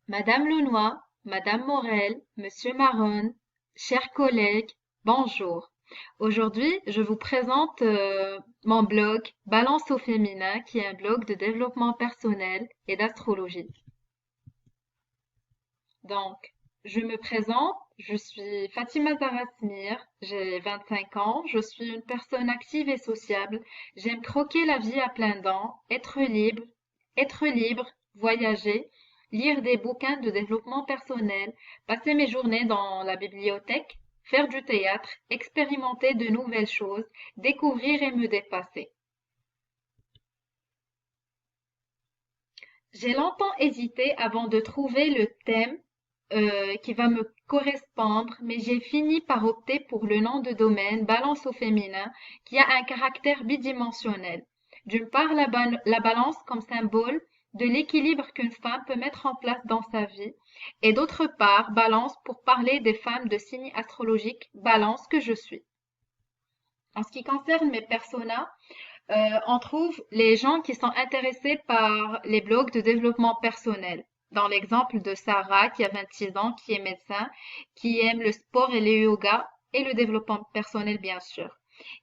Madame Launois, Madame Morel, Monsieur Maron, chers collègues, bonjour. Aujourd'hui, je vous présente mon blog Balance au féminin, qui est un blog de développement personnel et d'astrologie. Donc, je me présente, je suis Fatima Zarasmir, j'ai 25 ans, je suis une personne active et sociable. J'aime croquer la vie à plein dents, être libre, voyager, lire des bouquins de développement personnel, passer mes journées dans la bibliothèque, faire du théâtre, expérimenter de nouvelles choses, découvrir et me dépasser. J'ai longtemps hésité avant de trouver le thème qui va me correspondre, mais j'ai fini par opter pour le nom de domaine Balance au féminin, qui a un caractère bidimensionnel. D'une part, la balance comme symbole de l'équilibre qu'une femme peut mettre en place dans sa vie, et d'autre part, balance pour parler des femmes de signe astrologique, balance que je suis. En ce qui concerne mes personas, on trouve les gens qui sont intéressés par les blogs de développement personnel. Dans l'exemple de Sarah, qui a 26 ans, qui est médecin, qui aime le sport et le yoga et le développement personnel, bien sûr.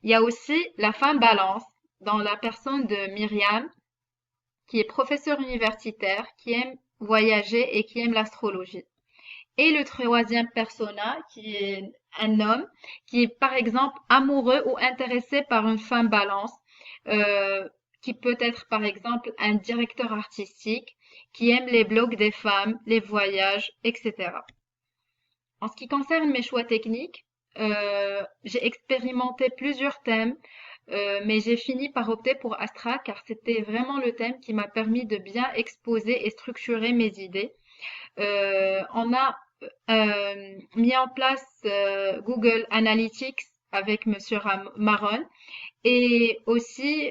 Il y a aussi la femme balance, dans la personne de Myriam, qui est professeure universitaire, qui aime voyager et qui aime l'astrologie. Et le troisième persona, qui est un homme, qui est par exemple amoureux ou intéressé par une femme balance, euh, qui peut être par exemple un directeur artistique, qui aime les blogs des femmes, les voyages, etc. En ce qui concerne mes choix techniques, j'ai expérimenté plusieurs thèmes, mais j'ai fini par opter pour Astra car c'était vraiment le thème qui m'a permis de bien exposer et structurer mes idées. On a mis en place Google Analytics avec Monsieur Maron et aussi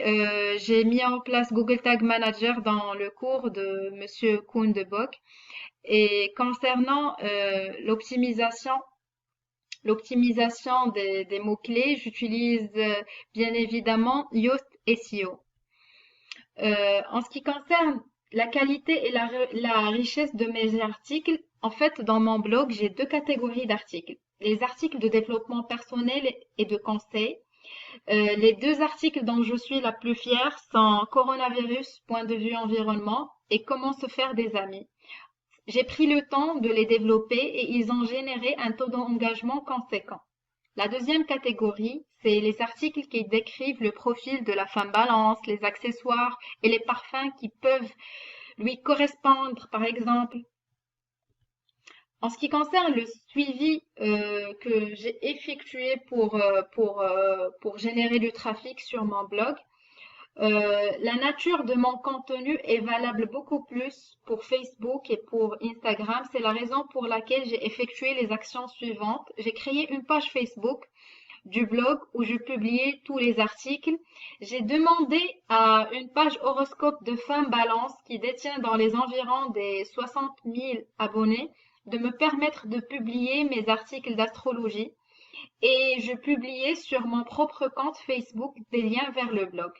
j'ai mis en place Google Tag Manager dans le cours de Monsieur Koen de Bock. Et concernant l'optimisation des mots-clés, j'utilise bien évidemment Yoast SEO. En ce qui concerne la qualité et la richesse de mes articles, en fait, dans mon blog, j'ai deux catégories d'articles. Les articles de développement personnel et de conseil. Les deux articles dont je suis la plus fière sont Coronavirus, point de vue environnement et Comment se faire des amis. J'ai pris le temps de les développer et ils ont généré un taux d'engagement conséquent. La deuxième catégorie, c'est les articles qui décrivent le profil de la femme balance, les accessoires et les parfums qui peuvent lui correspondre, par exemple. En ce qui concerne le suivi que j'ai effectué pour générer du trafic sur mon blog, la nature de mon contenu est valable beaucoup plus pour Facebook et pour Instagram. C'est la raison pour laquelle j'ai effectué les actions suivantes. J'ai créé une page Facebook du blog où je publiais tous les articles. J'ai demandé à une page horoscope de femme balance qui détient dans les environs des 60 000 abonnés de me permettre de publier mes articles d'astrologie et je publiais sur mon propre compte Facebook des liens vers le blog.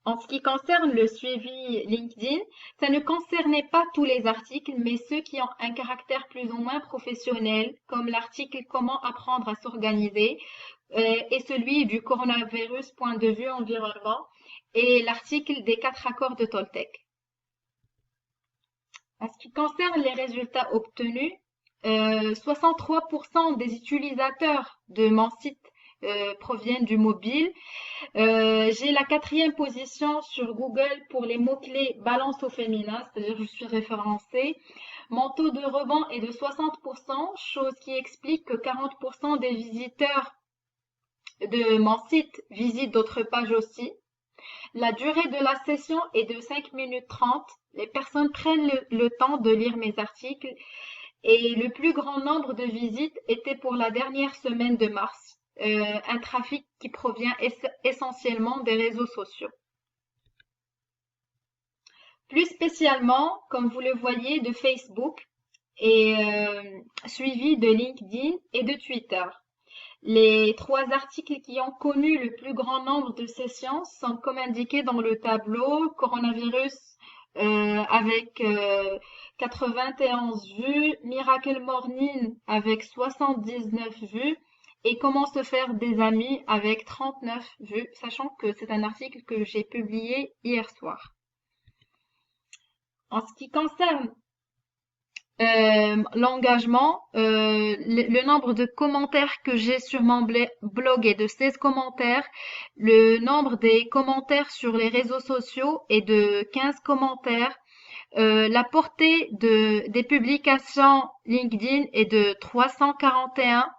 En ce qui concerne le suivi LinkedIn, ça ne concernait pas tous les articles, mais ceux qui ont un caractère plus ou moins professionnel, comme l'article Comment apprendre à s'organiser et celui du coronavirus point de vue environnement et l'article des 4 accords de Toltec. En ce qui concerne les résultats obtenus, 63% des utilisateurs de mon site proviennent du mobile. J'ai la quatrième position sur Google pour les mots-clés balance au féminin, c'est-à-dire que je suis référencée. Mon taux de rebond est de 60%, chose qui explique que 40% des visiteurs de mon site visitent d'autres pages aussi. La durée de la session est de 5 minutes 30. Les personnes prennent le temps de lire mes articles et le plus grand nombre de visites était pour la dernière semaine de mars. Un trafic qui provient essentiellement des réseaux sociaux. Plus spécialement, comme vous le voyez, de Facebook et suivi de LinkedIn et de Twitter. Les trois articles qui ont connu le plus grand nombre de sessions sont comme indiqué dans le tableau coronavirus avec 91 vues, Miracle Morning avec 79 vues et Comment se faire des amis avec 39 vues, sachant que c'est un article que j'ai publié hier soir. En ce qui concerne l'engagement, le nombre de commentaires que j'ai sur mon blog est de 16 commentaires. Le nombre des commentaires sur les réseaux sociaux est de 15 commentaires. La portée des publications LinkedIn est de 341,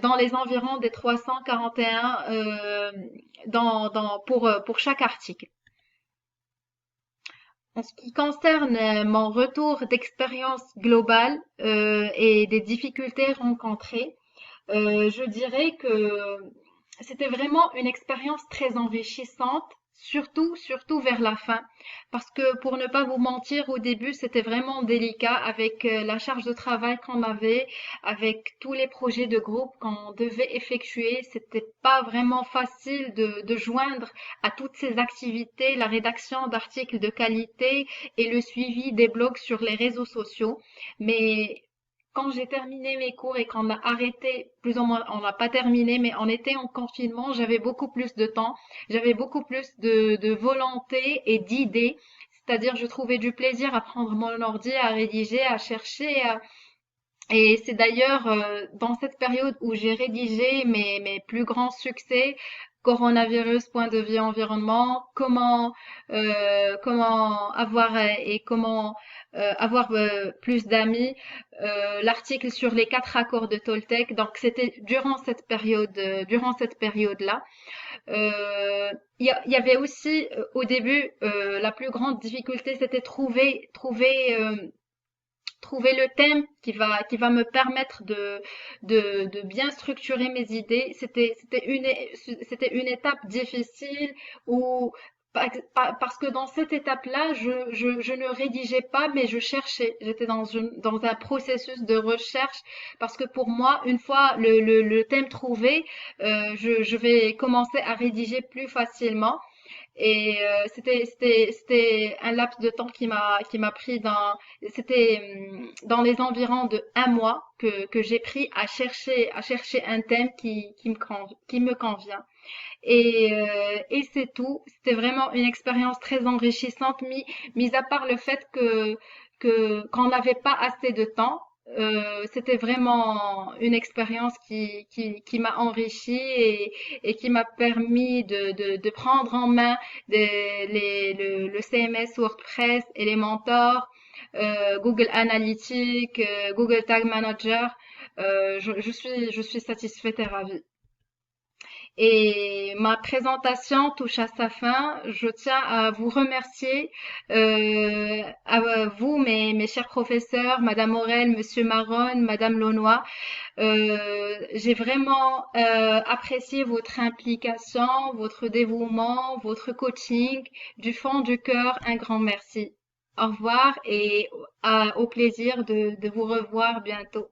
dans les environs des 341 pour chaque article. En ce qui concerne mon retour d'expérience globale et des difficultés rencontrées, je dirais que c'était vraiment une expérience très enrichissante, surtout vers la fin, parce que pour ne pas vous mentir, au début, c'était vraiment délicat avec la charge de travail qu'on avait, avec tous les projets de groupe qu'on devait effectuer. C'était pas vraiment facile de joindre à toutes ces activités la rédaction d'articles de qualité et le suivi des blogs sur les réseaux sociaux. Mais quand j'ai terminé mes cours et qu'on a arrêté, plus ou moins, on n'a pas terminé, mais on était en confinement, j'avais beaucoup plus de temps, j'avais beaucoup plus de volonté et d'idées. C'est-à-dire, je trouvais du plaisir à prendre mon ordi, à rédiger, à chercher. Et c'est d'ailleurs dans cette période où j'ai rédigé mes plus grands succès, coronavirus, point de vue environnement, comment avoir et comment avoir plus d'amis, l'article sur les 4 accords de Toltec. Donc c'était durant cette période-là. Il y avait aussi au début la plus grande difficulté, c'était trouver le thème qui va me permettre de bien structurer mes idées. C'était une étape difficile où, parce que dans cette étape-là, je ne rédigeais pas, mais je cherchais. J'étais dans un processus de recherche parce que pour moi, une fois le thème trouvé, je vais commencer à rédiger plus facilement. Et c'était un laps de temps qui m'a pris dans les environs de un mois que j'ai pris à chercher un thème qui me convient. Et c'est tout. C'était vraiment une expérience très enrichissante, mis à part le fait qu'on n'avait pas assez de temps. C'était vraiment une expérience qui m'a enrichie et qui m'a permis de prendre en main le CMS WordPress et les mentors, Google Analytics, Google Tag Manager. Je suis satisfaite et ravie. Et ma présentation touche à sa fin. Je tiens à vous remercier, à vous, mes chers professeurs, Madame Morel, Monsieur Maron, Madame Launois. J'ai vraiment apprécié votre implication, votre dévouement, votre coaching. Du fond du cœur, un grand merci. Au revoir et au plaisir de vous revoir bientôt.